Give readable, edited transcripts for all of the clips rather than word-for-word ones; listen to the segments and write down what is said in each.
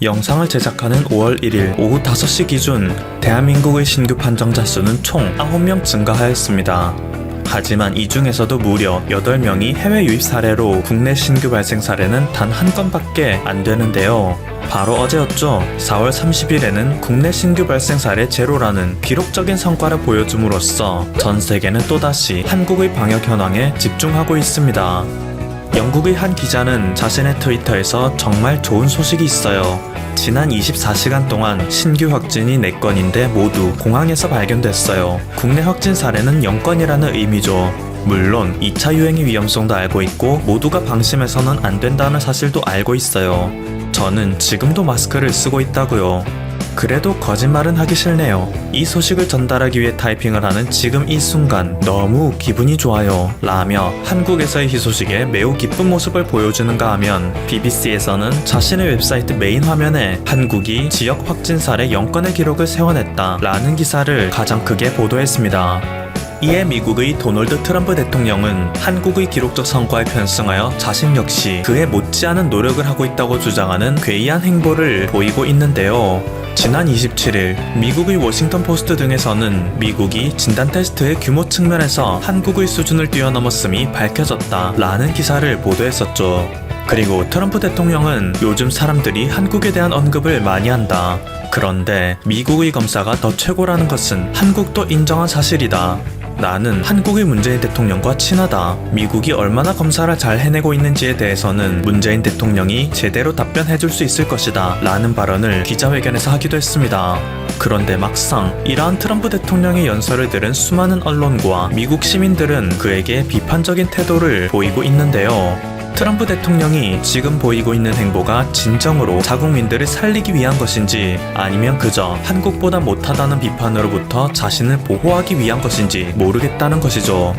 영상을 제작하는 5월 1일 오후 5시 기준 대한민국의 신규 판정자 수는 총 9명 증가하였습니다. 하지만 이 중에서도 무려 8명이 해외 유입 사례로 국내 신규 발생 사례는 단 한 건밖에 안 되는데요. 바로 어제였죠. 4월 30일에는 국내 신규 발생 사례 제로라는 기록적인 성과를 보여줌으로써 전 세계는 또다시 한국의 방역 현황에 집중하고 있습니다. 영국의 한 기자는 자신의 트위터에서 정말 좋은 소식이 있어요. 지난 24시간 동안 신규 확진이 4건인데 모두 공항에서 발견됐어요. 국내 확진 사례는 0건이라는 의미죠. 물론 2차 유행의 위험성도 알고 있고 모두가 방심해서는 안 된다는 사실도 알고 있어요. 저는 지금도 마스크를 쓰고 있다고요. 그래도 거짓말은 하기 싫네요. 이 소식을 전달하기 위해 타이핑을 하는 지금 이 순간 너무 기분이 좋아요 라며 한국에서의 희소식에 매우 기쁜 모습을 보여주는가 하면 BBC에서는 자신의 웹사이트 메인 화면에 한국이 지역 확진 사례 0건의 기록을 세워냈다 라는 기사를 가장 크게 보도했습니다. 이에 미국의 도널드 트럼프 대통령은 한국의 기록적 성과에 편승하여 자신 역시 그에 못지않은 노력을 하고 있다고 주장하는 괴이한 행보를 보이고 있는데요. 지난 27일 미국의 워싱턴 포스트 등에서는 미국이 진단 테스트의 규모 측면에서 한국의 수준을 뛰어넘었음이 밝혀졌다 라는 기사를 보도했었죠. 그리고 트럼프 대통령은 요즘 사람들이 한국에 대한 언급을 많이 한다. 그런데 미국의 검사가 더 최고라는 것은 한국도 인정한 사실이다. 나는 한국의 문재인 대통령과 친하다. 미국이 얼마나 검사를 잘 해내고 있는지에 대해서는 문재인 대통령이 제대로 답변해줄 수 있을 것이다 라는 발언을 기자회견에서 하기도 했습니다. 그런데 막상 이러한 트럼프 대통령의 연설을 들은 수많은 언론과 미국 시민들은 그에게 비판적인 태도를 보이고 있는데요. 트럼프 대통령이 지금 보이고 있는 행보가 진정으로 자국민들을 살리기 위한 것인지 아니면 그저 한국보다 못하다는 비판으로부터 자신을 보호하기 위한 것인지 모르겠다는 것이죠.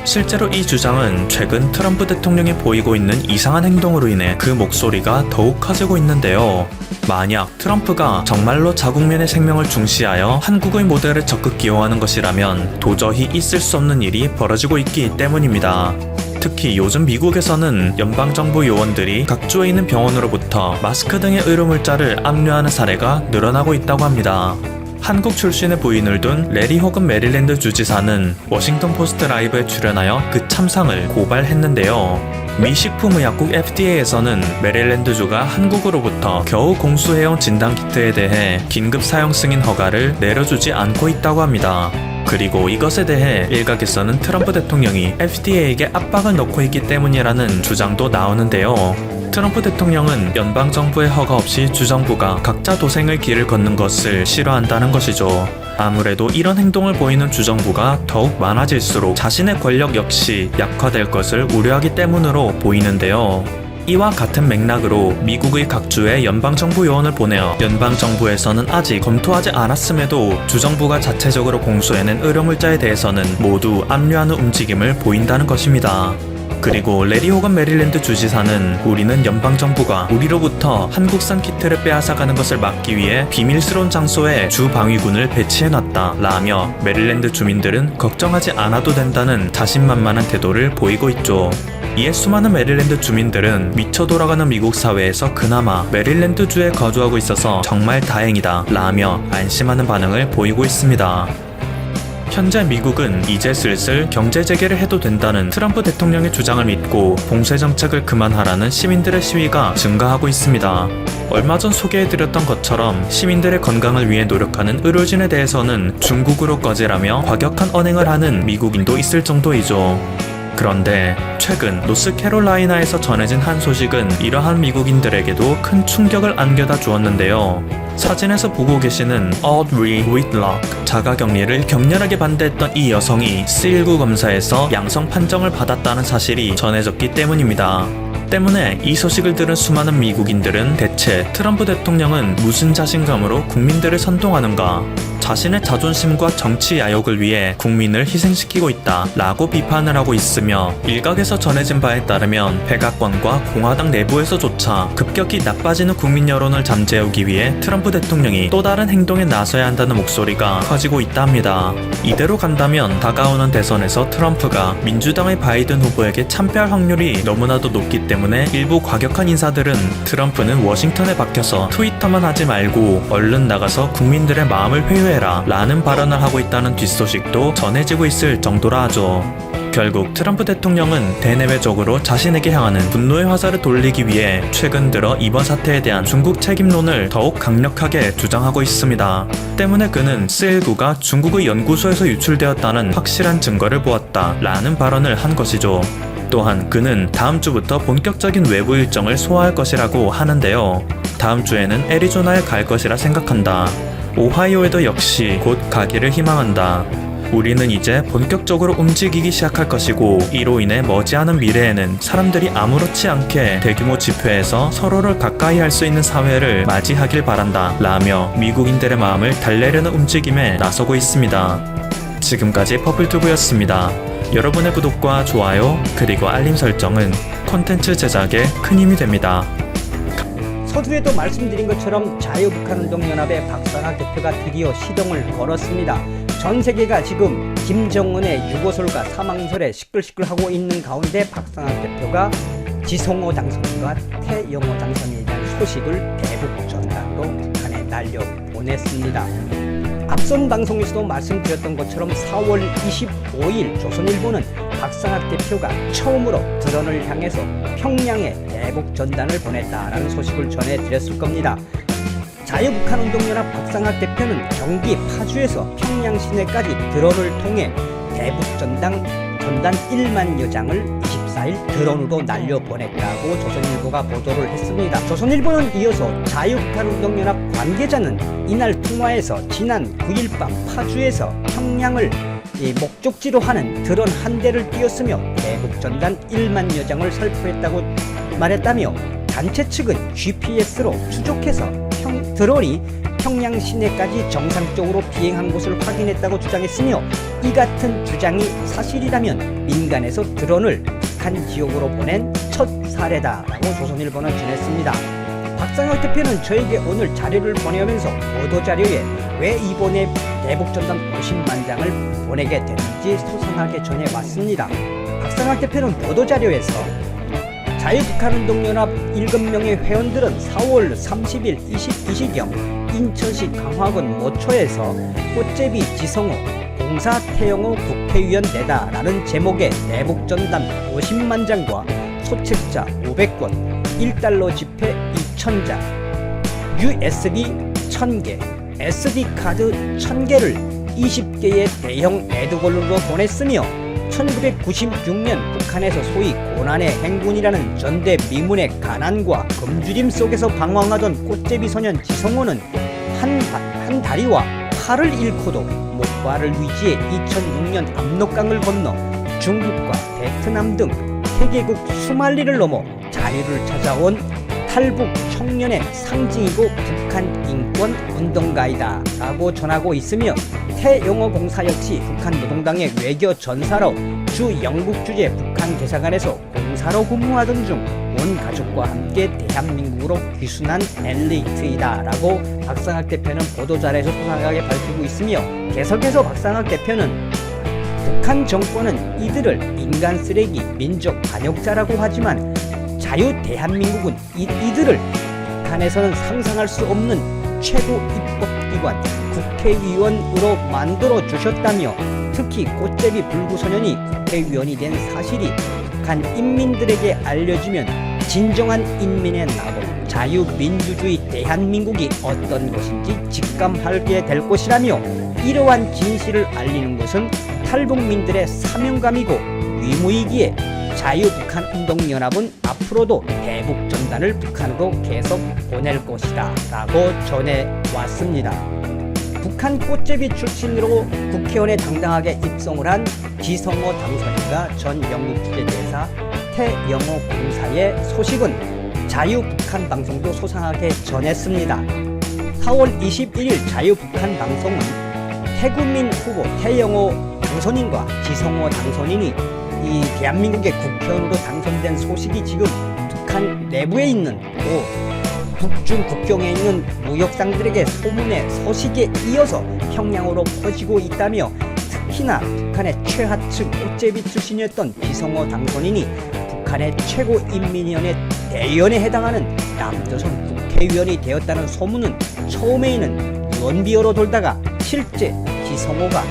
실제로 이 주장은 최근 트럼프 대통령이 보이고 있는 이상한 행동으로 인해 그 목소리가 더욱 커지고 있는데요. 만약 트럼프가 정말로 자국민의 생명을 중시하여 한국의 모델을 적극 기용하는 것이라면 도저히 있을 수 없는 일이 벌어지고 있기 때문입니다. 특히 요즘 미국에서는 연방정부 요원들이 각 주에 있는 병원으로부터 마스크 등의 의료물자를 압류하는 사례가 늘어나고 있다고 합니다. 한국 출신의 부인을 둔 레리 호건 메릴랜드 주지사는 워싱턴 포스트 라이브에 출연하여 그 참상을 고발했는데요. 미 식품의약국 FDA에서는 메릴랜드주가 한국으로부터 겨우 공수해온 진단키트에 대해 긴급 사용 승인 허가를 내려주지 않고 있다고 합니다. 그리고 이것에 대해 일각에서는 트럼프 대통령이 FDA에게 압박을 넣고 있기 때문이라는 주장도 나오는데요. 트럼프 대통령은 연방정부의 허가 없이 주정부가 각자 도생의 길을 걷는 것을 싫어한다는 것이죠. 아무래도 이런 행동을 보이는 주정부가 더욱 많아질수록 자신의 권력 역시 약화될 것을 우려하기 때문으로 보이는데요. 이와 같은 맥락으로 미국의 각 주에 연방정부 요원을 보내어 연방정부에서는 아직 검토하지 않았음에도 주정부가 자체적으로 공수해낸 의료물자에 대해서는 모두 압류하는 움직임을 보인다는 것입니다. 그리고 레리 호건 메릴랜드 주지사는 우리는 연방정부가 우리로부터 한국산 키트를 빼앗아가는 것을 막기 위해 비밀스러운 장소에 주방위군을 배치해놨다 라며 메릴랜드 주민들은 걱정하지 않아도 된다는 자신만만한 태도를 보이고 있죠. 이에 수많은 메릴랜드 주민들은 미쳐 돌아가는 미국 사회에서 그나마 메릴랜드주에 거주하고 있어서 정말 다행이다 라며 안심하는 반응을 보이고 있습니다. 현재 미국은 이제 슬슬 경제 재개를 해도 된다는 트럼프 대통령의 주장을 믿고 봉쇄 정책을 그만하라는 시민들의 시위가 증가하고 있습니다. 얼마 전 소개해드렸던 것처럼 시민들의 건강을 위해 노력하는 의료진에 대해서는 중국으로 꺼지라며 과격한 언행을 하는 미국인도 있을 정도이죠. 그런데 최근 노스캐롤라이나에서 전해진 한 소식은 이러한 미국인들에게도 큰 충격을 안겨다 주었는데요. 사진에서 보고 계시는 Audrey Whitlock, 자가격리를 격렬하게 반대했던 이 여성이 C19 검사에서 양성 판정을 받았다는 사실이 전해졌기 때문입니다. 때문에 이 소식을 들은 수많은 미국인들은 대체 트럼프 대통령은 무슨 자신감으로 국민들을 선동하는가? 자신의 자존심과 정치 야욕을 위해 국민을 희생시키고 있다 라고 비판을 하고 있으며, 일각에서 전해진 바에 따르면 백악관과 공화당 내부에서조차 급격히 나빠지는 국민 여론을 잠재우기 위해 트럼프 대통령이 또 다른 행동에 나서야 한다는 목소리가 커지고 있다 합니다. 이대로 간다면 다가오는 대선에서 트럼프가 민주당의 바이든 후보에게 참패할 확률이 너무나도 높기 때문에 일부 과격한 인사들은 트럼프는 워싱턴에 박혀서 트위터만 하지 말고 얼른 나가서 국민들의 마음을 회유해라 라는 발언을 하고 있다는 뒷소식도 전해지고 있을 정도라 하죠. 결국 트럼프 대통령은 대내외적으로 자신에게 향하는 분노의 화살을 돌리기 위해 최근 들어 이번 사태에 대한 중국 책임론을 더욱 강력하게 주장하고 있습니다. 때문에 그는 스19가 중국의 연구소에서 유출되었다는 확실한 증거를 보았다 라는 발언을 한 것이죠. 또한 그는 다음 주부터 본격적인 외부 일정을 소화할 것이라고 하는데요. 다음 주에는 애리조나에 갈 것이라 생각한다. 오하이오에도 역시 곧 가기를 희망한다. 우리는 이제 본격적으로 움직이기 시작할 것이고, 이로 인해 머지않은 미래에는 사람들이 아무렇지 않게 대규모 집회에서 서로를 가까이 할 수 있는 사회를 맞이하길 바란다 라며 미국인들의 마음을 달래려는 움직임에 나서고 있습니다. 지금까지 퍼플튜브였습니다. 여러분의 구독과 좋아요 그리고 알림 설정은 콘텐츠 제작에 큰 힘이 됩니다. 서두에도 말씀드린 것처럼 자유북한운동연합의 박상학 대표가 드디어 시동을 걸었습니다. 전 세계가 지금 김정은의 유고설과 사망설에 시끌시끌하고 있는 가운데 박상학 대표가 지성호 당선인과 태영호 당선인에 대한 소식을 대북 전단으로 북한에 날려보냈습니다. 앞선 방송에서도 말씀드렸던 것처럼 4월 25일 조선일보는 박상학 대표가 처음으로 드론을 향해서 평양에 대북 전단을 보냈다라는 소식을 전해드렸을 겁니다. 자유북한운동연합 박상학 대표는 경기 파주에서 평양 시내까지 드론을 통해 대북 전단 1만여 장을 24일 드론으로 날려보냈다고 조선일보가 보도를 했습니다. 조선일보는 이어서 자유북한운동연합 관계자는 이날 통화에서 지난 9일 밤 파주에서 평양을 목적지로 하는 드론 한 대를 띄웠으며 대북 전단 1만여 장을 살포했다고 말했다며, 단체 측은 GPS로 추적해서 드론이 평양 시내까지 정상적으로 비행한 것을 확인했다고 주장했으며, 이 같은 주장이 사실이라면 민간에서 드론을 북한 지역으로 보낸 첫 사례다라고 조선일보는 전했습니다. 박상학 대표는 저에게 오늘 자료를 보내면서 보도자료에 왜 이번에 대북전단 50만 장을 보내게 됐는지 소상하게 전해왔습니다. 박상학 대표는 보도자료에서 자유북한운동연합 7명의 회원들은 4월 30일 22시경 인천시 강화군 모초에서 꽃제비 지성호 공사 태영호 국회의원 내다라는 제목의 대북전단 50만 장과 소책자 500권, 1달러 지폐 2000장, USB 1000개, SD카드 1000개를 20개의 대형 에드걸로 보냈으며, 1996년 북한에서 소위 고난의 행군이라는 전대미문의 가난과 굶주림 속에서 방황하던 꽃제비 소년 지성호는 한 다리와 팔을 잃고도 목발을 위지해 2006년 압록강을 건너 중국과 베트남 등 세계국 수만리를 넘어 자유를 찾아온 탈북 청년의 상징이고 북한 인권 운동가이다 라고 전하고 있으며, 태영호 공사 역시 북한 노동당의 외교 전사로 주 영국 주재 북한 대사관에서 공사로 근무하던 중 온 가족과 함께 대한민국으로 귀순한 엘리트이다 라고 박상학 대표는 보도자료에서 소상하게 밝히고 있으며, 계속해서 박상학 대표는 북한 정권은 이들을 인간 쓰레기, 민족 반역자라고 하지만 자유 대한민국은 이들을 북한에서는 상상할 수 없는 최고 입법기관 국회의원으로 만들어 주셨다며, 특히 꽃제비 불구소년이 국회의원이 된 사실이 북한 인민들에게 알려지면 진정한 인민의 나고 자유민주주의 대한민국이 어떤 것인지 직감하게 될 것이라며, 이러한 진실을 알리는 것은 탈북민들의 사명감이고 위무이기에 자유북한운동연합은 앞으로도 대북전단을 북한으로 계속 보낼 것이다 라고 전해왔습니다. 북한 꽃제비 출신으로 국회의원에 당당하게 입성을 한 지성호 당선인과 전 영국 주재대사 태영호 공사의 소식은 자유북한 방송도 소상하게 전했습니다. 4월 21일 자유북한 방송은 태국민 후보 태영호 당선인과 지성호 당선인이 이 대한민국의 국회의원으로 당선된 소식이 지금 북한 내부에 있는 또 북중 국경에 있는 무역상들에게 소문의 서식에 이어서 평양으로 퍼지고 있다며, 특히나 북한의 최하층 꽃제비 출신이었던 지성호 당선인이 북한의 최고인민위원회 대의원에 해당하는 남조선 국회의원이 되었다는 소문은 처음에는 연비어로 돌다가 실제 지성호가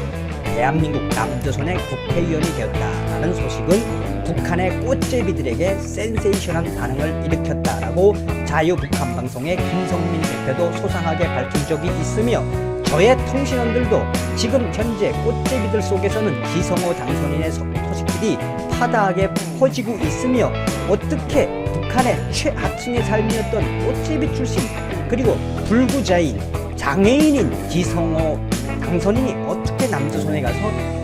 대한민국 남조선의 국회의원이 되었다라는 소식은 북한의 꽃제비들에게 센세이션한 반응을 일으켰다라고 자유북한방송의 김성민 대표도 소상하게 밝힌 적이 있으며, 저의 통신원들도 지금 현재 꽃제비들 속에서는 지성호 당선인의 소식들이 파다하게 퍼지고 있으며, 어떻게 북한의 최하층의 삶이었던 꽃제비 출신 그리고 불구자인 장애인인 지성호 당선인이 어떻게 남조선에 가서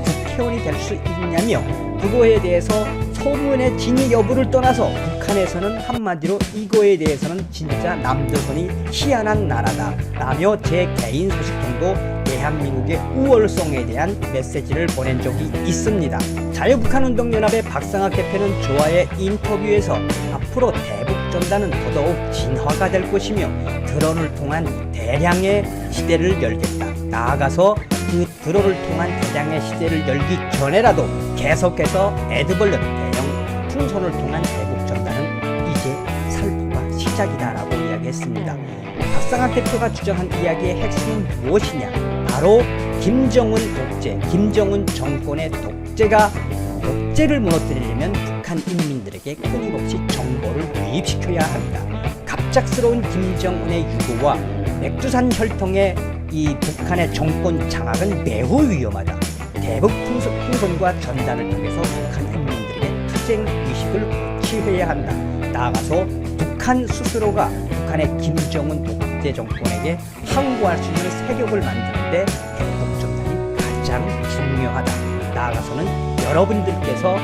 국회의원이 될 수 있냐며, 그거에 대해서 소문의 진위 여부를 떠나서 북한에서는 한마디로 이거에 대해서는 진짜 남조선이 희한한 나라다 라며 제 개인 소식통도 대한민국의 우월성에 대한 메시지를 보낸 적이 있습니다. 자유북한운동연합의 박상학 대표는 저와의 인터뷰에서 앞으로 대북전단은 더더욱 진화가 될 것이며 드론을 통한 대량의 시대를 열겠다. 나아가서 그 드론을 통한 대량의 시대를 열기 전에라도 계속해서 에드벌룬 대형 풍선을 통한 대북전단은 이제 살포가 시작이다라고 이야기했습니다. 박상학 대표가 주장한 이야기의 핵심은 무엇이냐? 바로 김정은 독재, 김정은 정권의 독재를 무너뜨리려면 북한 인민들에게 끊임없이 정보를 유입시켜야 합니다. 갑작스러운 김정은의 유고와 맥주산 혈통의 이 북한의 정권 장악은 매우 위험하다. 대북 풍선과 전단을 통해서 북한 인민들에게 투쟁 의식을 고취해야 한다. 나아가서 북한 스스로가 북한의 김정은 독재 정권에게 항거할 수 있는 세력을 만드는데 대북 전단이 가장 중요하다. 나아가서는 여러분들께서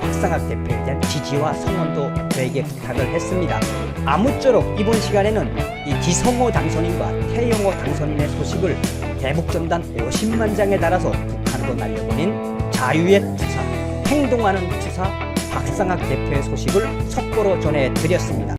박상학 대표에 대한 지지와 성원도 저에게 부탁을 했습니다. 아무쪼록 이번 시간에는 이 지성호 당선인과 태영호 당선인의 소식을 대북전단 50만 장에 달아서 북한으로 날려보낸 자유의 투사, 행동하는 투사 박상학 대표의 소식을 속보로 전해드렸습니다.